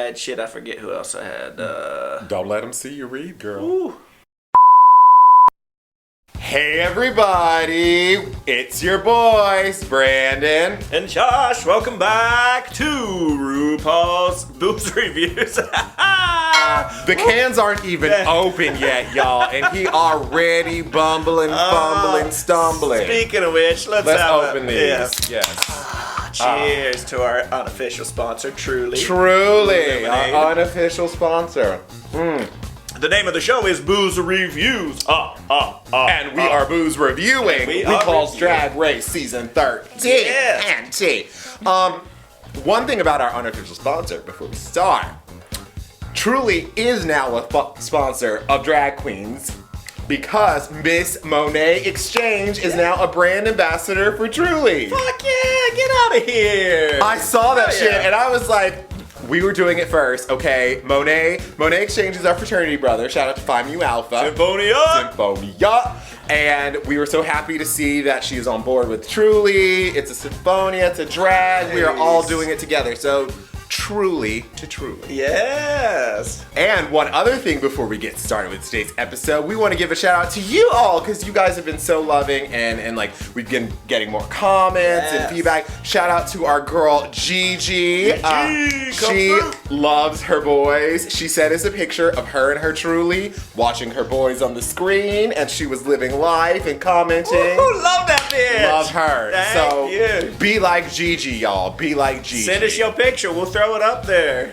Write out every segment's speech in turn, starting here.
had shit. I forget who else I had. Don't let them see you read, girl. Ooh. Hey everybody, it's your boys, Brandon and Josh. Welcome back to RuPaul's Boobs Reviews. The cans aren't even open yet, y'all, and he already fumbling, stumbling. Speaking of which, let's open these. Yes. Cheers to our unofficial sponsor, Truly. Our unofficial sponsor. The name of the show is Booze Reviews. And we are Booze reviewing RuPaul's Drag Race Season 13. Yeah. One thing about our unofficial sponsor before we start. Truly is now a sponsor of drag queens because Miss Monet Exchange is now a brand ambassador for Truly. Fuck yeah, get out of here. I saw that shit and I was like, we were doing it first, okay? Monet Exchange is our fraternity brother. Shout out to Phi Mu Alpha. Symphonia. And we were so happy to see that she is on board with Truly. It's a Symphonia, it's a drag. Nice. We are all doing it together. So Truly to Truly. Yes. And one other thing before we get started with today's episode, we want to give a shout out to you all because you guys have been so loving and like we've been getting more comments and feedback. Shout out to our girl Gigi. She loves her boys. She sent us a picture of her and her Truly watching her boys on the screen and she was living life and commenting. Ooh, love that bitch. Love her. Thank you. Be like Gigi, y'all. Be like Gigi. Send us your picture. We'll throw it up there.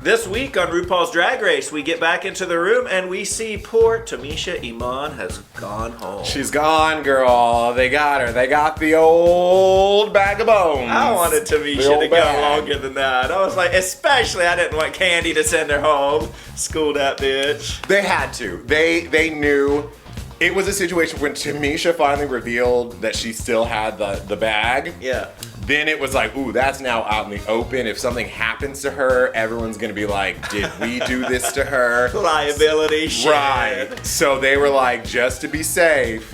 This week on RuPaul's Drag Race, we get back into the room and we see poor Tamisha Iman has gone home. She's gone, girl. They got her. They got the old bag of bones. I wanted Tamisha to go longer than that. I was like, especially I didn't want Candy to send her home. School that bitch. They had to. They knew. It was a situation when Tamisha finally revealed that she still had the bag. Yeah. Then it was like, ooh, that's now out in the open. If something happens to her, everyone's gonna be like, did we do this to her? Liability shit. Right. So they were like, just to be safe,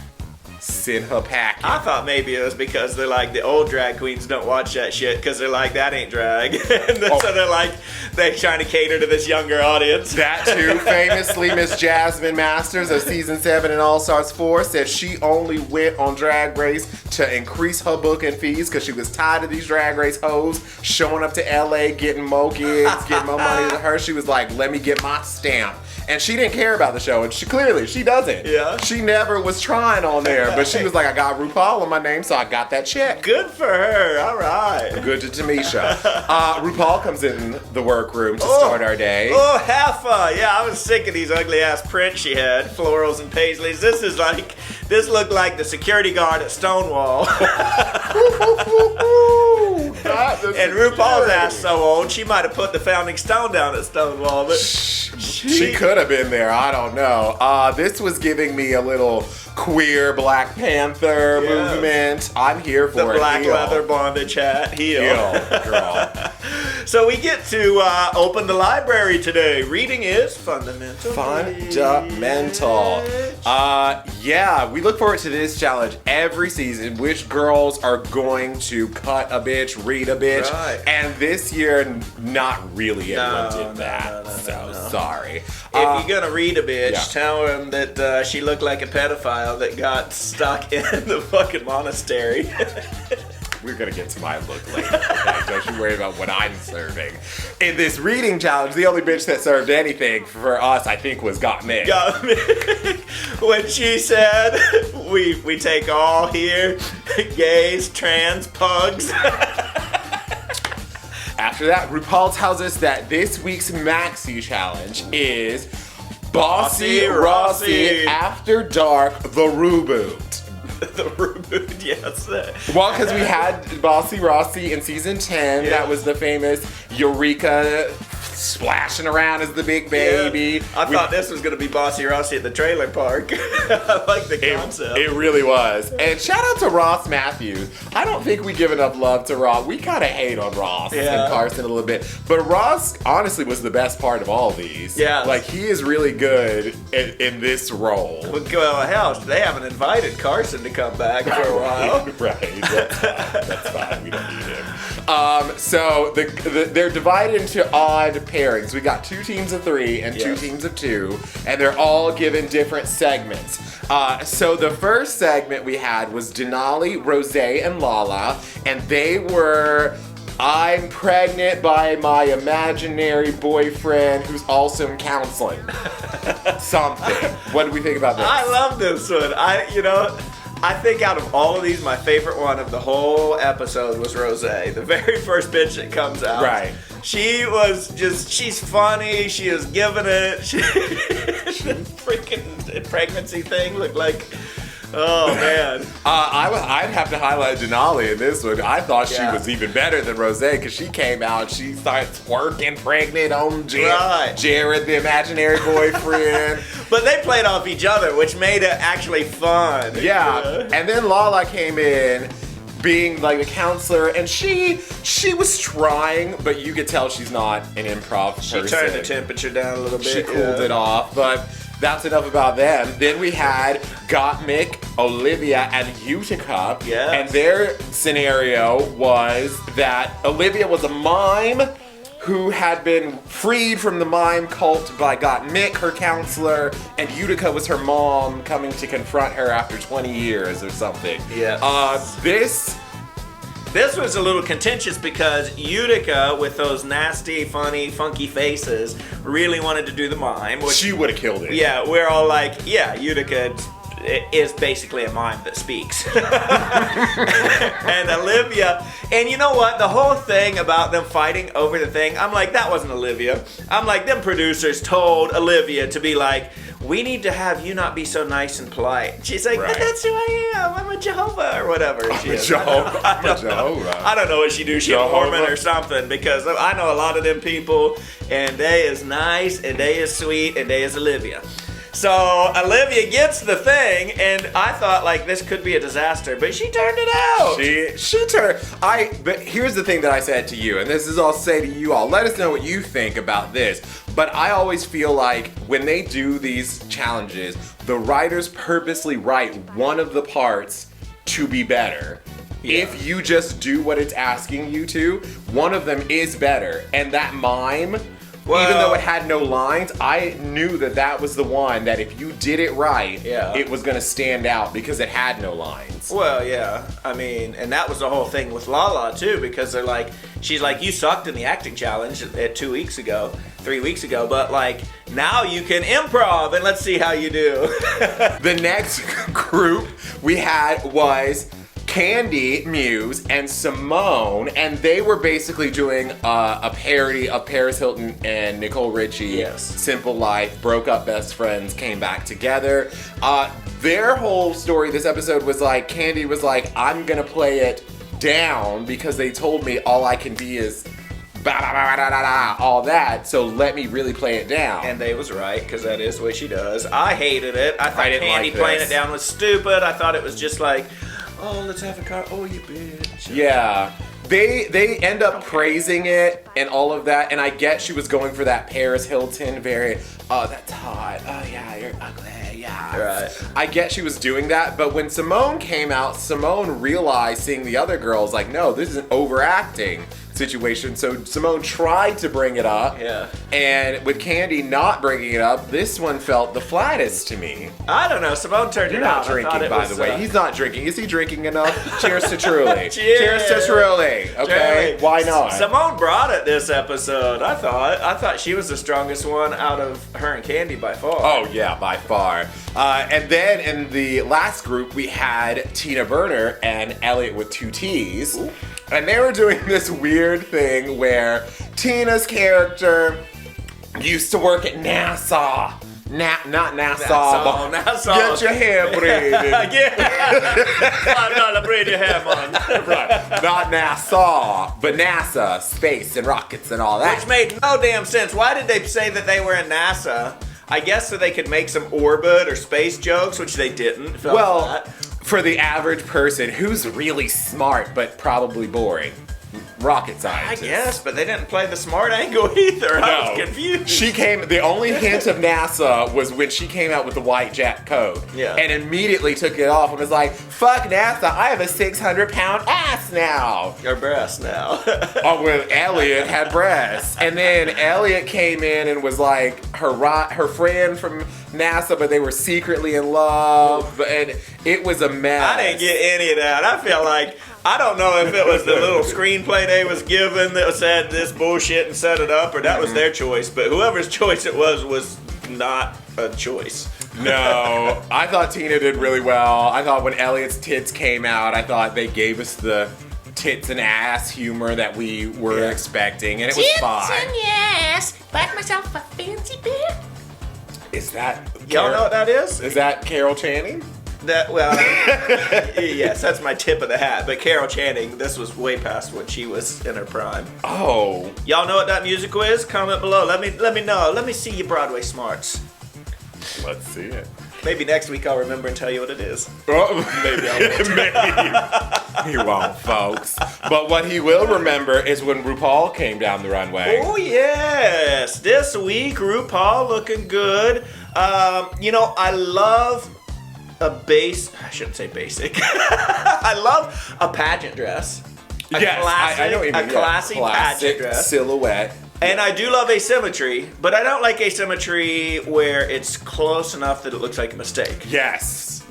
send her packing. I thought maybe it was because they're like, the old drag queens don't watch that shit because they're like, that ain't drag. And then, so they're like, they're trying to cater to this younger audience. That too. Famously, Miss Jasmine Masters of Season 7 and All Stars 4 said she only went on Drag Race to increase her booking fees because she was tired of these Drag Race hoes showing up to LA, getting more gigs, getting more money than her. She was like, let me get my stamp. And she didn't care about the show, and she doesn't. Yeah. She never was trying on there, but she was like, I got RuPaul on my name, so I got that check. Good for her. All right. Good to Tamisha. RuPaul comes in the workroom to start our day. Oh, Heffa. Yeah, I was sick of these ugly ass prints she had, florals and paisleys. This looked like the security guard at Stonewall. And RuPaul's ass so old, she might have put the founding stone down at Stonewall, but she could have been there. I don't know. This was giving me a little queer Black Panther movement. I'm here for it. The black leather bondage hat. Heel, girl. So we get to open the library today. Reading is fundamental. Yeah, we look forward to this challenge every season. Which girls are going to cut a bitch, read a bitch. Right. And this year, not really everyone did that. No. Sorry. If you're going to read a bitch, tell them that she looked like a pedophile that got stuck in the fucking monastery. We're going to get to my look later, okay? Don't you worry about what I'm serving. In this reading challenge, the only bitch that served anything for us, I think, was Got Mick. When she said, we take all here, gays, trans, pugs. After that, RuPaul tells us that this week's Maxi challenge is Bossy Rossy After Dark the Ruboot. The Ruboot, yes. Well, because we had Bossy Rossy in season 10. Yeah. That was the famous Eureka splashing around as the big baby. Yeah. I thought this was going to be Bossy Rossy at the trailer park. I like the concept. It really was. And shout out to Ross Matthews. I don't think we give enough love to Ross. We kind of hate on Ross and Carson a little bit. But Ross, honestly, was the best part of all these. Yeah. Like, he is really good in this role. Well, hell, they haven't invited Carson to come back for a while. Right. That's fine. We don't need him. So they're divided into odd pairings. We got 2 teams of 3 and 2 teams of 2, and they're all given different segments. So the first segment we had was Denali, Rosé, and Lala, and they were I'm pregnant by my imaginary boyfriend who's also in counseling. Something. What do we think about this? I love this one. I think out of all of these, my favorite one of the whole episode was Rosé. The very first bitch that comes out. Right. She's funny. She is giving it. The freaking pregnancy thing looked like, oh man. I'd have to highlight Denali in this one. I thought she was even better than Rosé because she came out, she starts working pregnant on Jared, the imaginary boyfriend. But they played off each other, which made it actually fun. Yeah. And then Lala came in being like a counselor, and she was trying, but you could tell she's not an improv person. She turned the temperature down a little bit. She cooled it off, but that's enough about them. Then we had Gottmik, Olivia, and Utica. Yes. And their scenario was that Olivia was a mime who had been freed from the mime cult by Gottmik, her counselor, and Utica was her mom coming to confront her after 20 years or something. Yeah. This was a little contentious because Utica, with those nasty, funny, funky faces, really wanted to do the mime. Which, she would have killed it. Yeah, we're all like, yeah, Utica is basically a mime that speaks. And Olivia, and you know what? The whole thing about them fighting over the thing, I'm like, that wasn't Olivia. I'm like, them producers told Olivia to be like, we need to have you not be so nice and polite. She's like, but that's who I am. I'm a Jehovah or whatever. I'm a Jehovah. I don't know what she do. She's a Mormon or something, because I know a lot of them people, and they is nice, and they is sweet, and they is Olivia. So Olivia gets the thing, and I thought like this could be a disaster, but she turned it out. She turned. But here's the thing that I said to you, and this is all say to you all. Let us know what you think about this. But I always feel like when they do these challenges, the writers purposely write one of the parts to be better. Yeah. If you just do what it's asking you to, one of them is better, and that mime. Well, even though it had no lines, I knew that was the one that if you did it right, it was going to stand out because it had no lines. Well, yeah. I mean, and that was the whole thing with Lala, too, because they're like, she's like, you sucked in the acting challenge 3 weeks ago, but like, now you can improv and let's see how you do. The next group we had was Candy, Muse, and Simone, and they were basically doing a parody of Paris Hilton and Nicole Richie. Yes. Simple Life, broke up best friends, came back together. Their whole story this episode was like, Candy was like, I'm gonna play it down because they told me all I can be is all that, so let me really play it down. And they was right, because that is the way she does. I hated it. I thought Candy like playing it down was stupid. I thought it was just like, oh, let's have a car. Oh, you bitch. Yeah. They end up praising it and all of that, and I get she was going for that Paris Hilton very, oh, that's hot. Oh, yeah, you're ugly. Yeah. Right. I get she was doing that, but when Simone came out, Simone realized, seeing the other girls, like, no, this is an overacting situation. So Simone tried to bring it up. Yeah. And with Candy not bringing it up, this one felt the flattest to me. I don't know. Simone turned it out. You're not drinking, by the way. He's not drinking. Is he drinking enough? Cheers to Truly. Cheers to Truly. Okay. Truly. Why not? Simone brought it this episode. I thought she was the strongest one out of her and Candy by far. Oh yeah, by far. And then in the last group we had Tina Burner and Elliot with 2 T's. Ooh. And they were doing this weird thing where Tina's character used to work at NASA. Not NASA, but NASA. Get your hair braided. $5 braid your hair, man. Right. Not NASA, but NASA, space and rockets and all that. Which made no damn sense. Why did they say that they were in NASA? I guess so they could make some orbit or space jokes, which they didn't. Well, for the average person who's really smart but probably boring. rocket I scientist. guess, but they didn't play the smart angle either. I was confused. She came. The only hint of NASA was when she came out with the white Jack coat, and immediately took it off and was like, "Fuck NASA! I have a 600-pound ass now." Or breast now. Oh, when Elliot had breasts, and then Elliot came in and was like her friend from NASA, but they were secretly in love, and it was a mess. I didn't get any of that. I feel like, I don't know if it was the little screenplay they was given that said this bullshit and set it up, or that was their choice, but whoever's choice it was not a choice. No, I thought Tina did really well. I thought when Elliot's tits came out, I thought they gave us the tits and ass humor that we were expecting, and it was fine. Tits and yes, bought myself a fancy bed. Is that Y'all know what that is? Is that Carol Channing? That, well, yes, that's my tip of the hat. But Carol Channing, this was way past when she was in her prime. Oh. Y'all know what that musical is? Comment below. Let me know. Let me see your Broadway smarts. Let's see it. Maybe next week I'll remember and tell you what it is. Oh, maybe I won't. Maybe. He won't, folks. But what he will remember is when RuPaul came down the runway. Oh, yes. This week, RuPaul looking good. I love I shouldn't say basic. I love a pageant dress. I know what you mean. A classy pageant dress. Silhouette. And I do love asymmetry, but I don't like asymmetry where it's close enough that it looks like a mistake.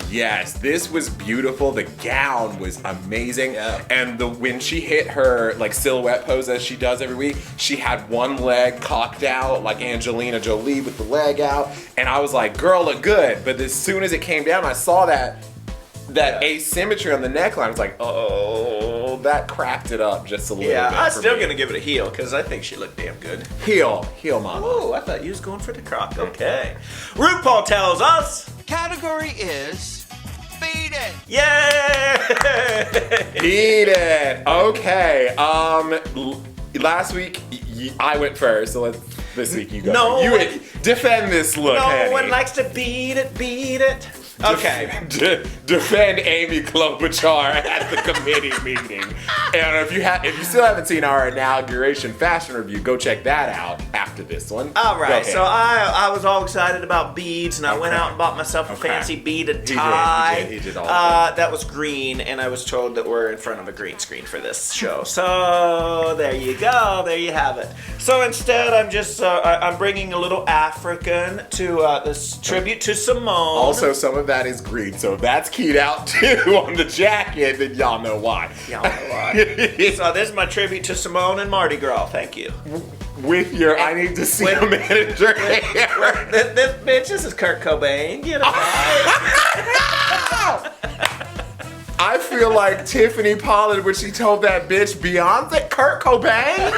Yes, this was beautiful. The gown was amazing, and when she hit her like silhouette pose as she does every week, she had one leg cocked out like Angelina Jolie with the leg out, and I was like, "Girl, look good." But as soon as it came down, I saw that asymmetry on the neckline. I was like, "Oh, that cracked it up just a little bit." Yeah, I'm for still me. gonna give it a heel because I think she looked damn good. Heel, mama. Oh, I thought you was going for the croc. Okay. RuPaul tells us. Category is Beat It. Yay! Beat it. Okay. Last week I went first, so this week you go. No you one- defend this look, No Henny. one likes to beat it. Okay. Defend Amy Klobuchar at the committee meeting. And if you still haven't seen our inauguration fashion review, go check that out after this one. All Go right, ahead. so I was all excited about beads, and I went out and bought myself a fancy beaded tie. He did all of that was green, and I was told that we're in front of a green screen for this show. So there you go, there you have it. So instead, I'm just I'm bringing a little African to this tribute to Simone. Also, some of that is green, so if that's keyed out too on the jacket, then y'all know why. Y'all know why. So this is my tribute to Simone and Mardi Gras. Thank you. With your I need to see a manager hair. Bitch, this is Kurt Cobain. Get it right. I feel like Tiffany Pollard when she told that bitch Beyonce, Kurt Cobain.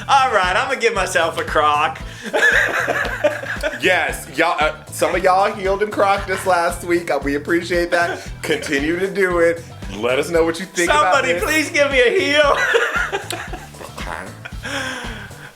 All right, I'm gonna give myself a croc. Yes, y'all. Some of y'all healed and crocked us last week. We appreciate that. Continue to do it. Let us know what you think about Somebody this. please give me a heel.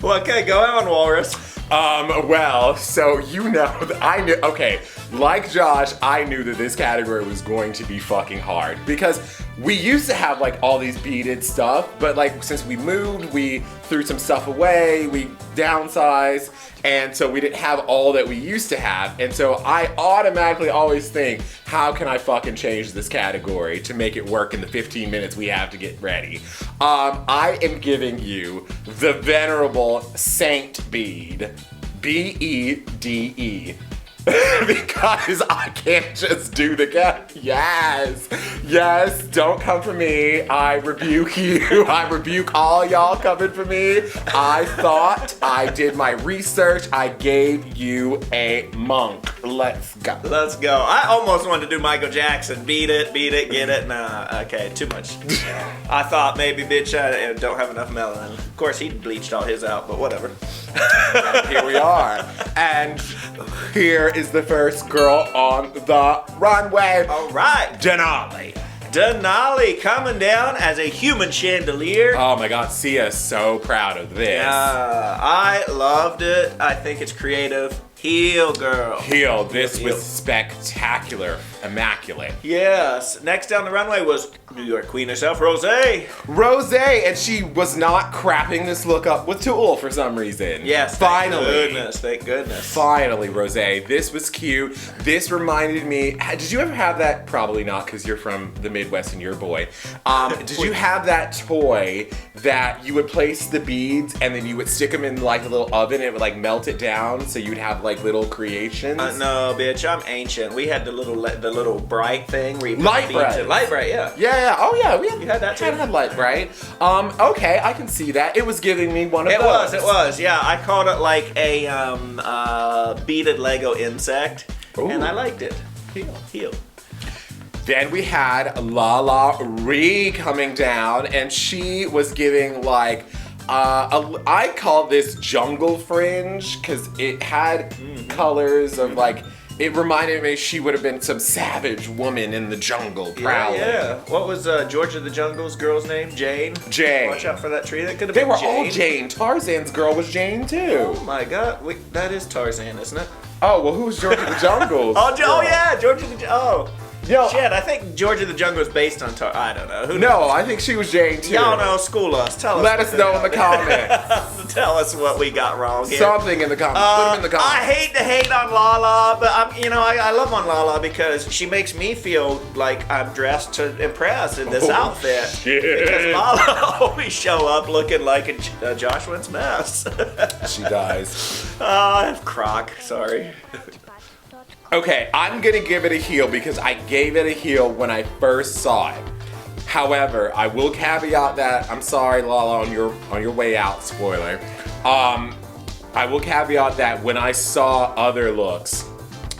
Well, okay, go on, Walrus. Well, so you know, I knew, okay, like Josh, I knew that this category was going to be fucking hard because we used to have like all these beaded stuff, but like since we moved, we threw some stuff away, we downsized, and so we didn't have all that we used to have. And so I automatically always think, how can I fucking change this category to make it work in the 15 minutes we have to get ready? I am giving you the venerable Saint Bead, B-E-D-E. Because I can't just do the cat. Yes, don't come for me. I rebuke you. I rebuke all y'all coming for me. I thought I did my research. I gave you a monk. Let's go. Let's go. I almost wanted to do Michael Jackson. Beat it, get it. Nah, okay, too much. I thought maybe, bitch, I don't have enough melanin. Of course, he bleached all his out, but whatever. And here we are. And here is the first girl on the runway. All right. Denali coming down as a human chandelier. Oh my God, Sia's so proud of this. I loved it. I think it's creative. Heel girl. Heel, this was spectacular. immaculate. Yes. Next down the runway was New York Queen herself, Rosé. Rosé, and she was not crapping this look up with tulle for some reason. Yes. Finally. Thank goodness. Finally, Rosé. This was cute. This reminded me. Did you ever have that? Probably not, because you're from the Midwest and you're a boy. Did you have that toy that you would place the beads and then you would stick them in like a little oven and it would like melt it down so you'd have like little creations? No, bitch. I'm ancient. We had the little bright thing where you put Light the beads bright. in. Light bright, yeah. Yeah. Oh yeah. We You had that too? had light bright. Okay, I can see that. It was giving me one of those. It was. Yeah, I called it like a beaded Lego insect, Ooh. and I liked it. Heel. Then we had La Ree coming down, and she was giving like, I call this jungle fringe, because it had colors of like, it reminded me she would have been some savage woman in the jungle prowling. Yeah. What was Georgia the Jungle's girl's name? Jane? Jane. Watch out for that tree. That could have They been were Jane. all Jane. Tarzan's girl was Jane too. Oh my god. Wait, that is Tarzan, isn't it? Oh, well, who's Georgia the Jungle's? Oh yeah, Georgia the Yo, Shit, I think Georgia the Jungle was based on I don't know. Who knows? no, I think she was Jane too. Y'all know, school us. Tell us. Let us know in the comments. Tell us what we got wrong here. Something in the comments. Put them in the comments. I hate to hate on Lala, but I love on Lala because she makes me feel like I'm dressed to impress in this outfit. Shit. Because Lala always show up looking like a Joshua's mess. She dies. I have Croc. Sorry. Okay, I'm gonna give it a heel because I gave it a heel when I first saw it. However, I will caveat that, I'm sorry, Lala, on your way out, spoiler. I will caveat that when I saw other looks,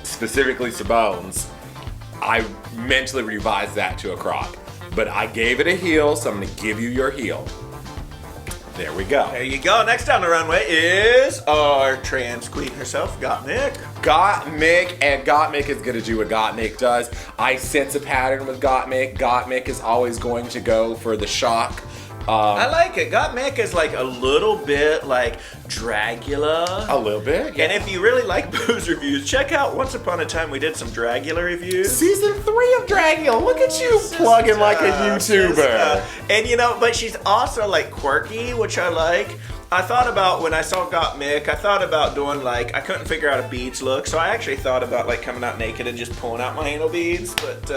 specifically Simone's, I mentally revised that to a croc. But I gave it a heel, so I'm gonna give you your heel. There we go. There you go. Next down the runway is our trans queen herself, Gottmik. Gottmik, and Gottmik is gonna do what Gottmik does. I sense a pattern with Gottmik. Gottmik is always going to go for the shock. I like it. Gottmik is like a little bit like Dragula. A little bit, yeah. And if you really like booze reviews, check out Once Upon a Time we did some Dragula reviews. Season 3 of Dragula. Look at you plugging like a YouTuber. And but she's also like quirky, which I like. I thought about when I saw Gottmik, I thought about doing like, I couldn't figure out a beads look, so I actually thought about like coming out naked and just pulling out my anal beads, but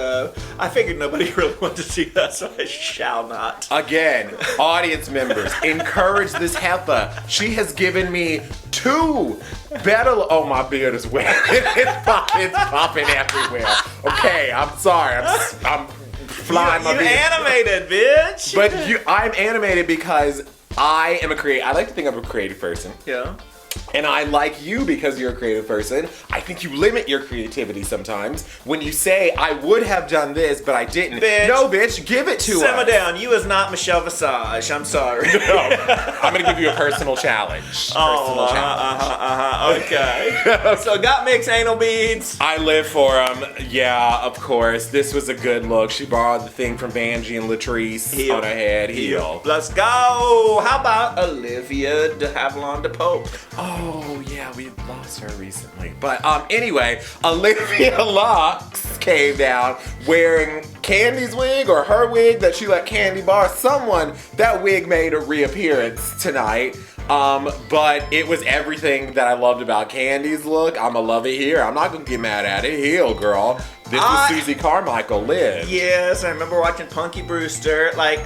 I figured nobody really wanted to see that, so I shall not. Again, audience members, encourage this heifer. She has given me 2 better. Oh, my beard is wet. it's popping everywhere. Okay, I'm sorry. I'm flying my You beard. animated, bitch. But I'm animated because I am a creative. I like to think I'm a creative person. Yeah. And I like you because you're a creative person. I think you limit your creativity sometimes when you say, I would have done this, but I didn't. Bitch. No, bitch, give it to Simmer us. down. You is not Michelle Visage. I'm sorry. No, I'm going to give you a personal challenge. Okay. So Gottmik's anal beads. I live for them. Yeah, of course. This was a good look. She borrowed the thing from Vanjie and Latrice on her head. Heel. Let's go. How about Olivia de Havilland de Pope? Oh, yeah, we lost her recently. But anyway, Olivia Lux came down wearing Candy's wig or her wig that she let Candy borrow. Someone, that wig made a reappearance tonight. But it was everything that I loved about Candy's look. I'ma love it here. I'm not gonna get mad at it. Heel, girl. This was Susie Carmichael live. Yes, I remember watching Punky Brewster. Like,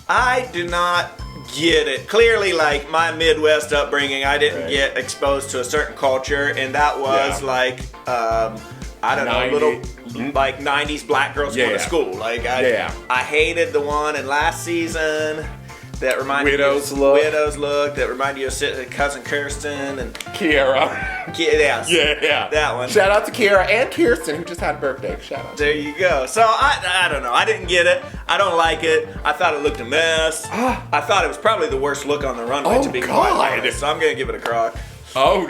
I do not get it. Clearly, like, my Midwest upbringing, I didn't get exposed to a certain culture, and that was like, I don't know, little like 90s black girls going to school. Like, I hated the one in last season that reminded Widow's me of Widow's look, that reminded you of Cousin Kirsten and Kiara. Yes. Yeah. That one. Shout out to Kiara and Kirsten, who just had a birthday. Shout out. There you go. So I don't know. I didn't get it. I don't like it. I thought it looked a mess. I thought it was probably the worst look on the runway, to be quite honest. So I'm gonna give it a croc. Oh,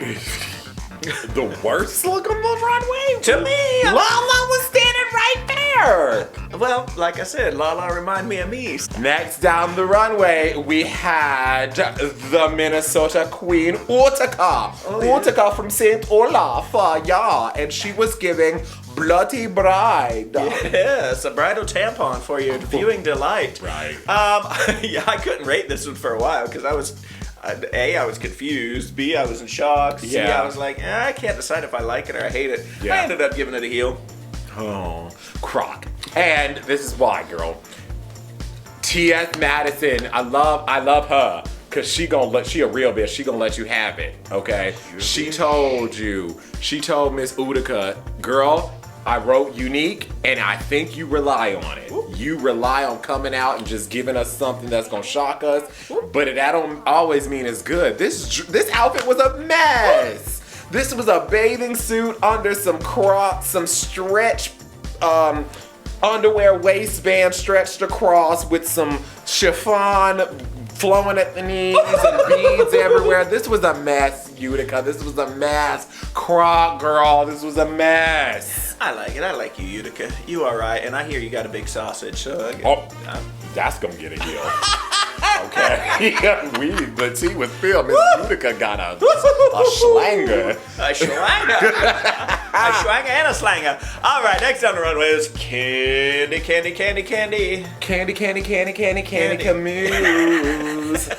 the worst look on the runway? To me, Lala was standing right there. Well, like I said, Lala remind me of me. Next down the runway, we had the Minnesota Queen, Utica. Utica from St. Olaf, and she was giving bloody bride. Yes, a bridal tampon for your viewing delight. Right. Yeah, I couldn't rate this one for a while because I was, A, I was confused. B, I was in shock. C, Yeah. I was like, I can't decide if I like it or I hate it. Yeah. I ended up giving it a heel. Oh, crock. And this is why, girl. T.S. Madison, I love her. Cause she a real bitch. She gonna let you have it, okay? She told Miss Utica, girl, I wrote unique, and I think you rely on it. Ooh. You rely on coming out and just giving us something that's gonna shock us, but that don't always mean it's good. This outfit was a mess. This was a bathing suit under some stretch, underwear waistband stretched across with some chiffon flowing at the knees and beads everywhere. This was a mess, Utica. This was a mess. Croc girl, this was a mess. I like it. I like you, Utica. You all right? And I hear you got a big sausage. So That's gonna get a heel. Okay. The tea with Phil. Miss Utica got a schlanger. A schlanger. A schlanger and a slanger. All right, next on the runway is Candy Muse.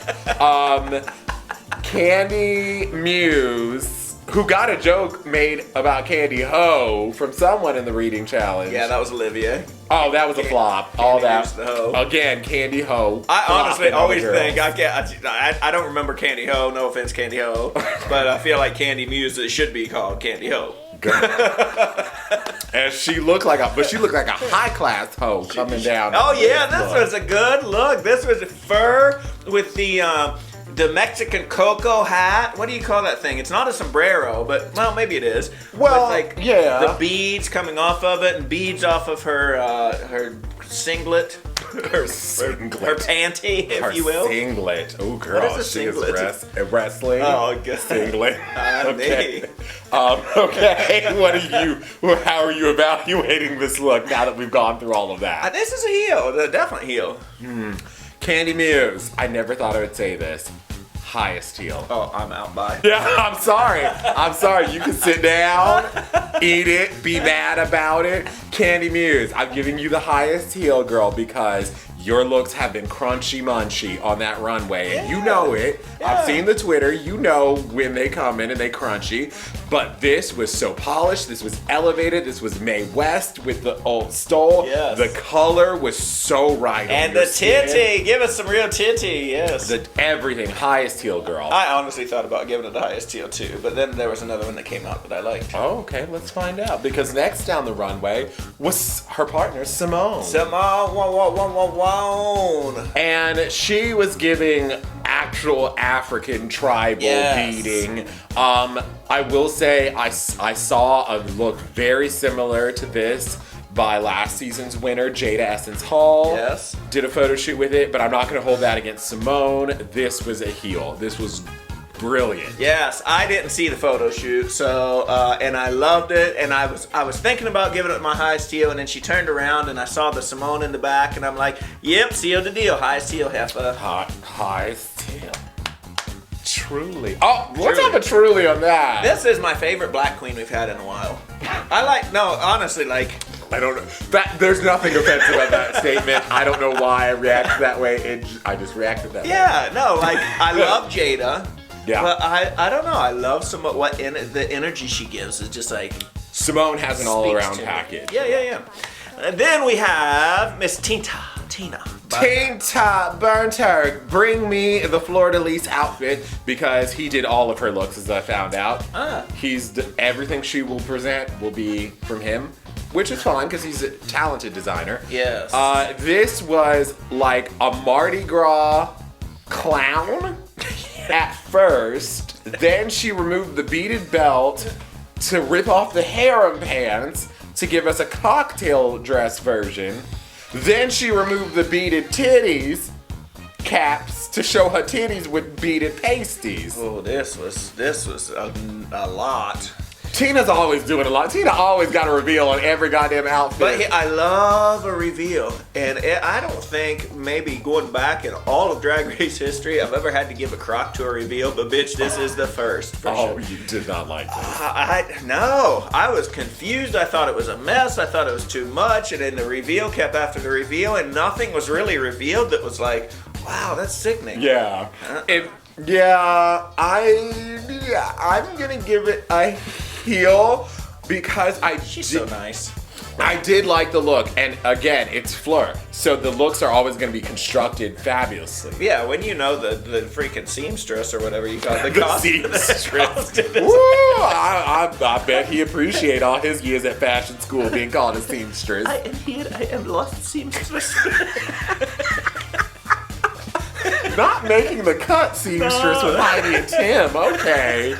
Candy Muse, who got a joke made about Candy Ho from someone in the reading challenge. Yeah, that was Olivia. Oh, that was a flop. Candy All that. Muse the hoe. Again, Candy Ho. I honestly flopping on always the girls. think I don't remember Candy Ho. No offense, Candy Ho, but I feel like Candy Muse it should be called Candy Ho. And she looked like a high class hoe coming down. Oh yeah, this was a good look. This was fur with the Mexican cocoa hat. What do you call that thing? It's not a sombrero, but well, maybe it is. Well, with, yeah. The beads coming off of it and beads off of her singlet. Her panty, if you will. Singlet. Oh, girl. What is a singlet? Wrestling. Oh, good. Singlet. Okay. Okay. How are you evaluating this look now that we've gone through all of that? This is a heel. A definite heel. Candy Muse. I never thought I would say this. Highest heel. Oh, I'm out by. Yeah, I'm sorry. You can sit down, eat it, be mad about it. Candy Muse, I'm giving you the highest heel, girl, because your looks have been crunchy munchy on that runway, and you know it. Yeah. I've seen the Twitter. You know when they come in and they crunchy. But this was so polished. This was elevated. This was Mae West with the old stole. Yes. The color was so right. And on your the skin. titty. Give us some real titty. Yes. Everything. Highest heel, girl. I honestly thought about giving it the highest heel too, but then there was another one that came out that I liked. Oh, okay, let's find out. Because next down the runway was her partner, Simone. And she was giving actual African tribal beating. I will say I saw a look very similar to this by last season's winner, Jada Essence Hall. Yes. Did a photo shoot with it, but I'm not going to hold that against Simone. This was a heel. This was brilliant. Yes, I didn't see the photo shoot, so and I loved it, and I was thinking about giving it my highest heel, and then she turned around and I saw the Simone in the back, and I'm like, yep, sealed the deal, highest heel, heifer. Highest heel. Truly. Oh, let's have a truly on that. This is my favorite black queen we've had in a while. Honestly, I don't know. There's nothing offensive about that statement. I don't know why I reacted that way. I just reacted that way. yeah, no, I love Jada. Yeah. But I don't know. I love the energy she gives. Is just like Simone has an all-around package. Yeah. And then we have Miss Tina. Tinta Burnter, bring me the Fleur-de-Lis outfit because he did all of her looks, as I found out. Everything she will present will be from him, which is fine because he's a talented designer. Yes. This was like a Mardi Gras clown at first. Then she removed the beaded belt to rip off the harem pants to give us a cocktail dress version. Then she removed the beaded titties caps to show her titties with beaded pasties. Oh, this was a lot. Tina's always doing a lot. Tina always got a reveal on every goddamn outfit. But I love a reveal, and I don't think maybe going back in all of Drag Race history I've ever had to give a crock to a reveal. But bitch, this is the first. For sure. You did not like this. No, I was confused. I thought it was a mess. I thought it was too much, and then the reveal kept after the reveal, and nothing was really revealed that was like, wow, that's sickening. Yeah. I'm gonna give it a heel because She's so nice. I did like the look, and again, it's Fleur, so the looks are always going to be constructed fabulously. Yeah, when you know the freaking seamstress or whatever you call it, The seamstress. Woo! I bet he appreciate all his years at fashion school being called a seamstress. I am here. I am lost seamstress. Not making the cut, seamstress, with Heidi and Tim. Okay.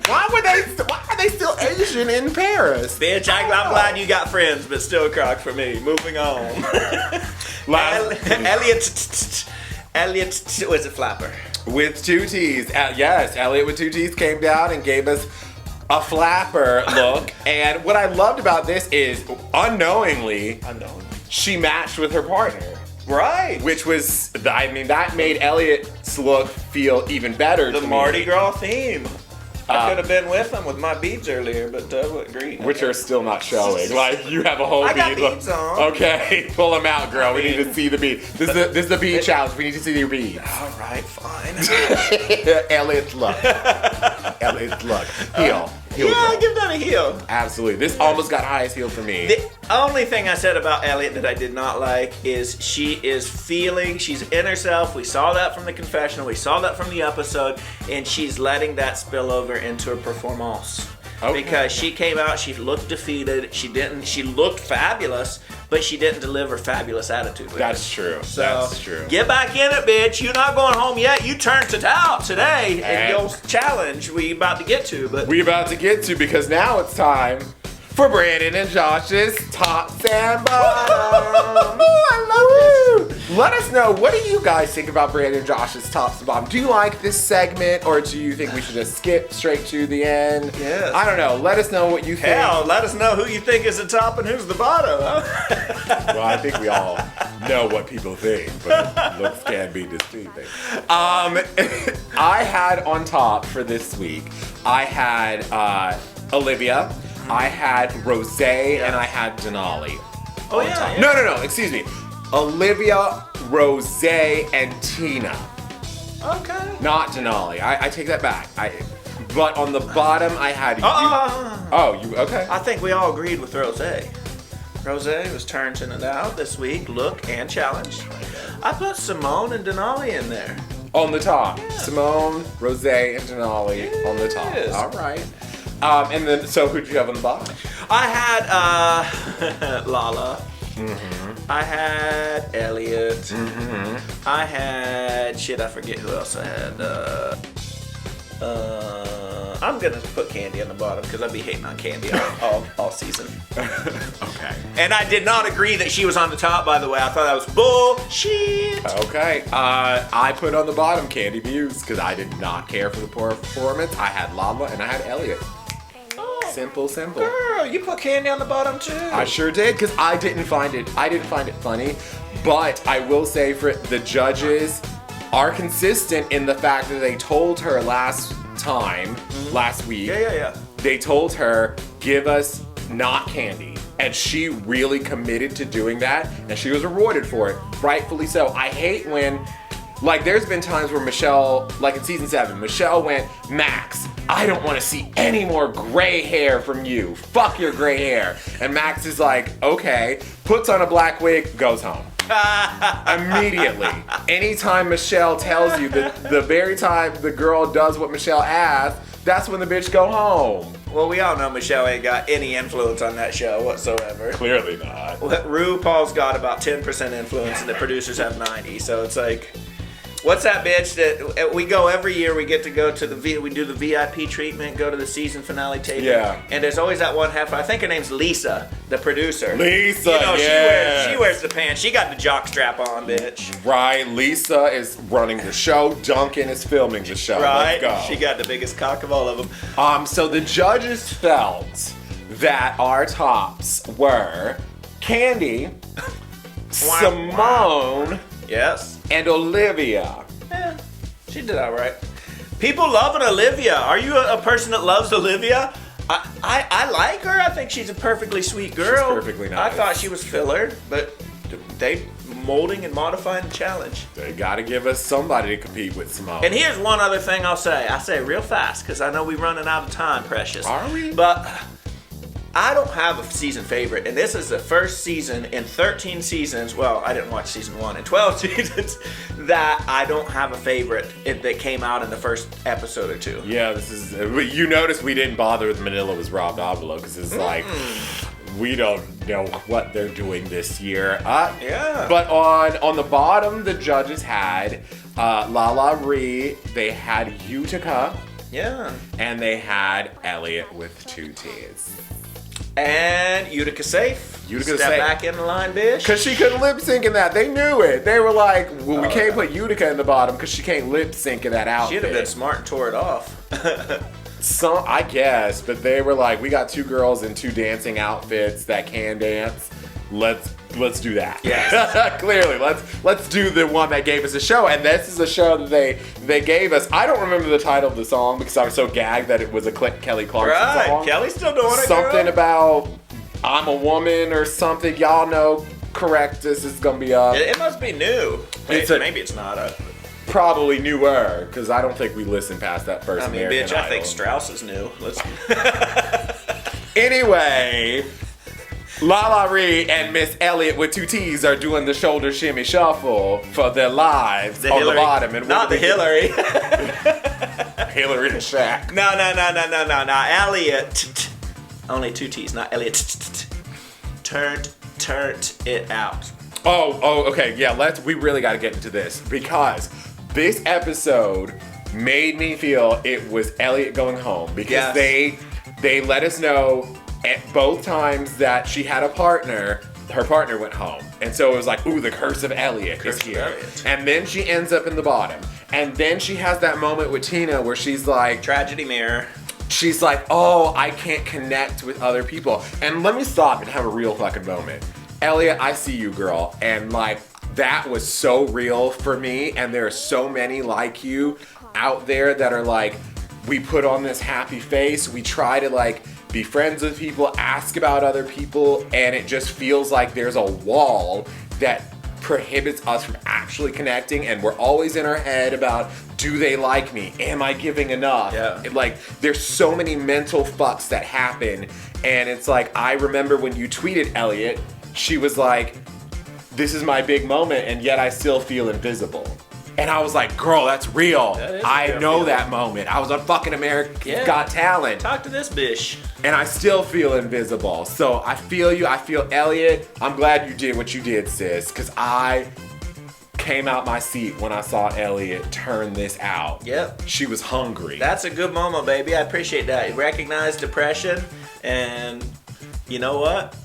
Why are they still Asian in Paris? Bitch, I'm glad you got friends, but still a crock for me. Moving on. Elliot was a flapper. With 2 T's. Yes, Elliot with 2 T's came down and gave us a flapper look. And what I loved about this is, unknowingly, she matched with her partner. Right. Which was, that made Elliot's look feel even better. The Mardi Gras theme. I could have been with them with my beads earlier, but green. Which are still not showing. Like, you have a whole bead. I got beads on. Okay, pull them out, girl. We need to see the bead. This is the bead challenge. We need to see your beads. All right, fine. Elliot's luck. Elliot's luck. Heel. Yeah, I'll give that a heel. Absolutely. This almost got highest heel for me. The only thing I said about Elliot that I did not like is she's in herself. We saw that from the confessional. We saw that from the episode. And she's letting that spill over into her performance. Okay. Because she came out, she looked defeated. She looked fabulous, but she didn't deliver fabulous attitude with That's true. So, that's true. Get back in it, bitch. You're not going home yet. You turned it out today in your challenge we about to get to. But we about to get to, because now it's time for Brandon and Josh's tops and bottoms. I love it. Let us know, what do you guys think about Brandon and Josh's tops and bottoms? Do you like this segment, or do you think we should just skip straight to the end? Yes. I don't know. Let us know what you think. Hell, let us know who you think is the top and who's the bottom. Huh? Well, I think we all know what people think, but looks can be deceiving. I had on top for this week, I had Olivia, I had Rosé, and I had Denali. Oh, yeah. No, excuse me. Olivia, Rosé, and Tina. Okay. Not Denali. I take that back. But on the bottom, I had you. Oh, you, okay. I think we all agreed with Rosé. Rosé was turning it out this week, look and challenge. I put Simone and Denali in there. On the top. Yeah. Simone, Rosé, and Denali on the top. Yes. All right. And then, so who'd you have on the bottom? I had Lala. Mm-hmm. I had Elliot. Mm-hmm. I had I forget who else I had. I'm gonna put Candy on the bottom because I'd be hating on Candy all season. Okay. And I did not agree that she was on the top, by the way. I thought that was bullshit. Okay. I put on the bottom Candy Muse because I did not care for the performance. I had Lala and I had Elliot. Simple. Girl, you put Candy on the bottom too. I sure did, because I didn't find it funny. But I will say, for the judges are consistent in the fact that they told her last week. Yeah. They told her, give us not Candy. And she really committed to doing that, and she was rewarded for it. Rightfully so. I hate when, like, there's been times where Michelle, like in season 7, Michelle went, Max, I don't want to see any more gray hair from you. Fuck your gray hair. And Max is like, okay, puts on a black wig, goes home. Immediately. Anytime Michelle tells you that the very time the girl does what Michelle asked, that's when the bitch go home. Well, we all know Michelle ain't got any influence on that show whatsoever. Clearly not. RuPaul's got about 10% influence and the producers have 90%, so it's like... What's that bitch that we go every year? We get to go to we do the VIP treatment, go to the season finale taping. Yeah. And there's always that one half. I think her name's Lisa, the producer. Lisa, you know, yes. she wears the pants. She got the jock strap on, bitch. Right. Lisa is running the show. Duncan is filming the show. Right. Let's go. She got the biggest cock of all of them. So the judges felt that our tops were Candy, Simone, Yes. and Olivia. Yeah, she did all right. People loving Olivia. Are you a person that loves Olivia? I like her. I think she's a perfectly sweet girl. She's perfectly nice. I thought she was filler, but they molding and modifying the challenge. They got to give us somebody to compete with Simone. And here's one other thing I'll say. I say it real fast because I know we're running out of time, Precious. Are we? But I don't have a season favorite, and this is the first season in 13 seasons. Well, I didn't watch season 1 in 12 seasons that I don't have a favorite that came out in the first episode or two. Yeah, this is. You notice we didn't bother with Manila was Rob Davilo because it's like we don't know what they're doing this year. Yeah. But on the bottom, the judges had Lala Ree, they had Utica, Yeah. and they had Elliot with 2 T's. And Utica safe. Utica Step safe. back in the line, bitch. Because she couldn't lip sync in that. They knew it. They were like, well, we can't put Utica in the bottom because she can't lip sync in that outfit. She'd have been smart and tore it off. Some, I guess, but they were like, we got 2 girls in 2 dancing outfits that can dance. Let's do that. Yes. Clearly, let's do the one that gave us a show, and this is a show that they gave us. I don't remember the title of the song because I was so gagged that it was a Kelly Clarkson Right. song. Kelly's still doing it, Something girl. about I'm a woman or something. Y'all know. Correct us. It's gonna be up. It must be new. It's Maybe it's not a. Probably newer because I don't think we listened past that first I mean, American bitch, I Idol. think Strauss is new. Let's. Anyway, Lala Ree and Miss Elliott with 2 T's are doing the shoulder shimmy shuffle for their lives on Hillary. the bottom. And Not the Hillary. Hillary and Shaq. No. Elliot. Only 2 T's, not Elliot. Turned it out. Oh, okay. Yeah, we really got to get into this because this episode made me feel it was Elliot going home because Yes. they let us know at both times that she had a partner. Her partner went home. And so it was like, ooh, the curse of Elliot Curse is of here. Elliot. And then she ends up in the bottom. And then she has that moment with Tina where she's like, Tragedy mirror. she's like, oh, I can't connect with other people. And let me stop and have a real fucking moment. Elliot, I see you, girl. And like, that was so real for me. And there are so many like you out there that are like, we put on this happy face. We try to like be friends with people, ask about other people. And it just feels like there's a wall that prohibits us from actually connecting, and we're always in our head about, do they like me? Am I giving enough? Yeah. Like, there's so many mental fucks that happen, and it's like, I remember when you tweeted Elliot, she was like, this is my big moment, and yet I still feel invisible. And I was like, girl, that's real. That is a I real know feeling. that moment. I was on fucking America's Yeah. Got Talent. Talk to this bitch. And I still feel invisible. So I feel you. I feel Elliot. I'm glad you did what you did, sis. Because I came out my seat when I saw Elliot turn this out. Yep. She was hungry. That's a good moment, baby. I appreciate that. You recognize depression, and you know what?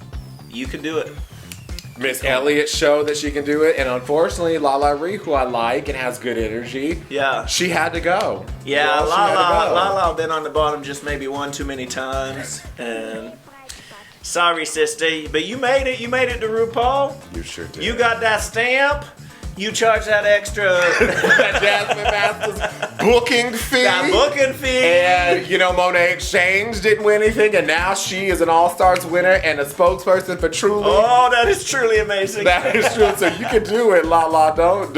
You can do it. Miss Elliott showed that she can do it. And unfortunately, Lala Ree, who I like and has good energy, Yeah. she had to go. Yeah, Girl, she had to go. Lala been on the bottom just maybe one too many times, and sorry, sister, but you made it. You made it to RuPaul. You sure did. You got that stamp. You charge that extra that Jasmine Masters booking fee. that booking fee. And, you know, Monet Exchange didn't win anything, and now she is an All-Stars winner and a spokesperson for Truly. Oh, that is truly amazing. That is true. So you can do it, Lala. Don't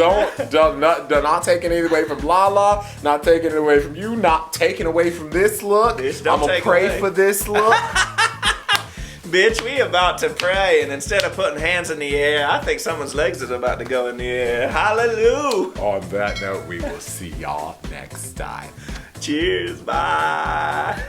not taking it away from Lala. Not taking it away from you. Not taking away from this look. Bitch, don't I'm gonna take pray away. for this look. Bitch, we about to pray, and instead of putting hands in the air, I think someone's legs is about to go in the air. Hallelujah. On that note, we will see y'all next time. Cheers. Bye.